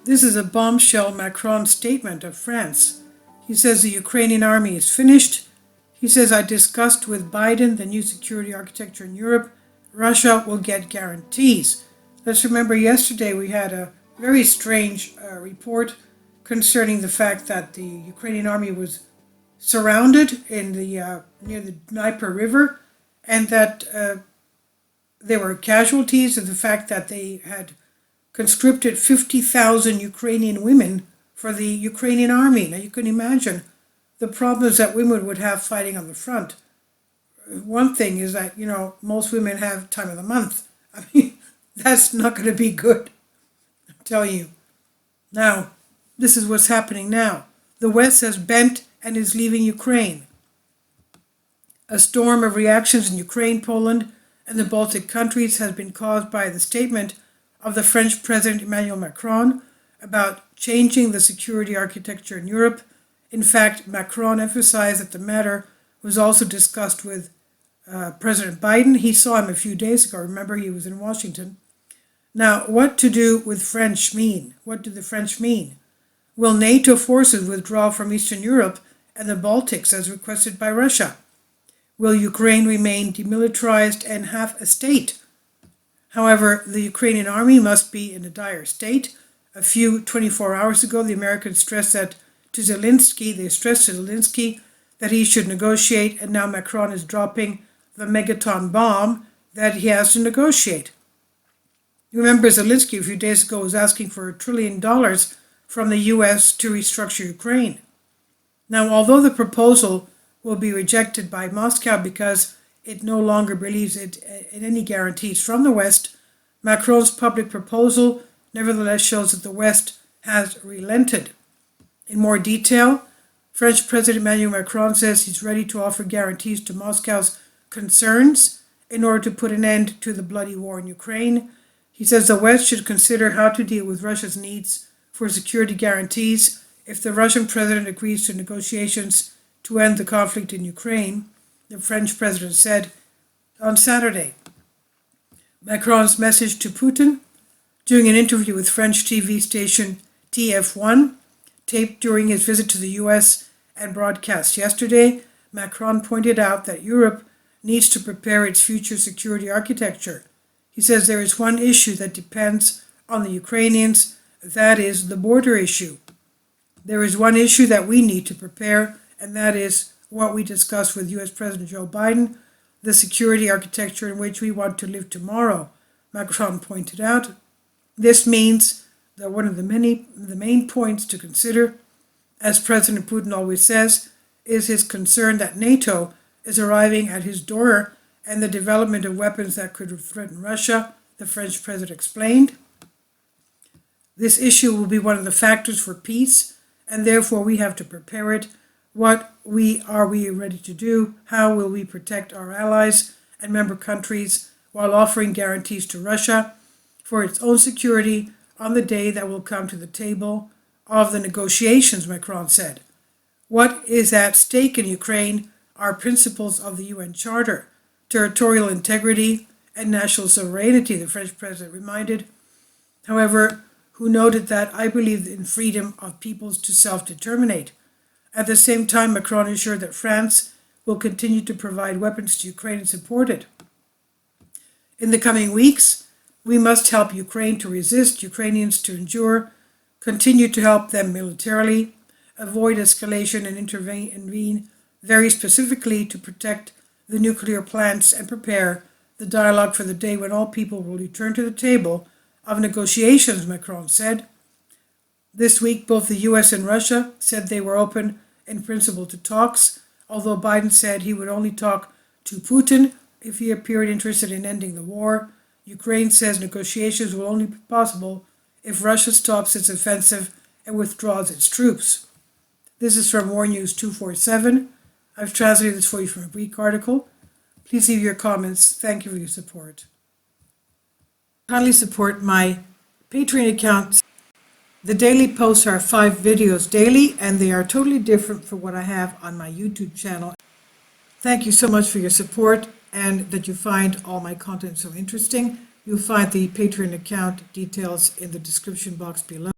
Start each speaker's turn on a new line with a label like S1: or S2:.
S1: This is a bombshell Macron statement of France. He says the Ukrainian army is finished. He says, I discussed with Biden the new security architecture in Europe. Russia will get guarantees. Let's remember yesterday we had a very strange report concerning the fact that the Ukrainian army was surrounded in the near the Dnieper River, and that there were casualties of the fact that they had conscripted 50,000 Ukrainian women for the Ukrainian army. Now you can imagine the problems that women would have fighting on the front. One thing is that, most women have time of the month. I mean, that's not going to be good, I'm telling you. Now, this is what's happening now. The West has bent and is leaving Ukraine. A storm of reactions in Ukraine, Poland, and the Baltic countries has been caused by the statement of the French President Emmanuel Macron about changing the security architecture in Europe. In fact, Macron emphasized that the matter was also discussed with President Biden. He saw him a few days ago. Remember, he was in Washington. Now, what to do with French mean? What do the French mean? Will NATO forces withdraw from Eastern Europe and the Baltics as requested by Russia? Will Ukraine remain demilitarized and have a state? However, the Ukrainian army must be in a dire state. A few 24 hours ago, the Americans stressed that to Zelensky that he should negotiate, and now Macron is dropping the megaton bomb that he has to negotiate. You remember Zelensky a few days ago was asking for $1 trillion from the US to restructure Ukraine. Now, although the proposal will be rejected by Moscow because it no longer believes in any guarantees from the West, Macron's public proposal nevertheless shows that the West has relented. In more detail, French President Emmanuel Macron says he's ready to offer guarantees to Moscow's concerns in order to put an end to the bloody war in Ukraine. He says the West should consider how to deal with Russia's needs for security guarantees if the Russian president agrees to negotiations to end the conflict in Ukraine, the French president said on Saturday. Macron's message to Putin during an interview with French TV station TF1, taped during his visit to the US and broadcast yesterday, Macron pointed out that Europe needs to prepare its future security architecture. He says there is one issue that depends on the Ukrainians, that is the border issue. There is one issue that we need to prepare, and that is what we discussed with US President Joe Biden, the security architecture in which we want to live tomorrow, Macron pointed out. This means that one of the main points to consider, as President Putin always says, is his concern that NATO is arriving at his door and the development of weapons that could threaten Russia, the French president explained. This issue will be one of the factors for peace, and therefore we have to prepare it. What are we ready to do? How will we protect our allies and member countries while offering guarantees to Russia for its own security on the day that will come to the table of the negotiations, Macron said. What is at stake in Ukraine are principles of the UN Charter, territorial integrity and national sovereignty, the French president reminded. However, who noted that I believe in freedom of peoples to self-determinate. At the same time, Macron assured that France will continue to provide weapons to Ukraine and support it. In the coming weeks, we must help Ukraine to resist, Ukrainians to endure, continue to help them militarily, avoid escalation and intervene very specifically to protect the nuclear plants and prepare the dialogue for the day when all people will return to the table of negotiations, Macron said. This week, both the US and Russia said they were open in principle to talks, although Biden said he would only talk to Putin if he appeared interested in ending the war. Ukraine says negotiations will only be possible if Russia stops its offensive and withdraws its troops. This is from War News 247. I've translated this for you from a Greek article. Please leave your comments. Thank you for your support. Kindly support my Patreon account. The daily posts are 5 videos daily, and they are totally different from what I have on my YouTube channel. Thank you so much for your support and that you find all my content so interesting. You'll find the Patreon account details in the description box below.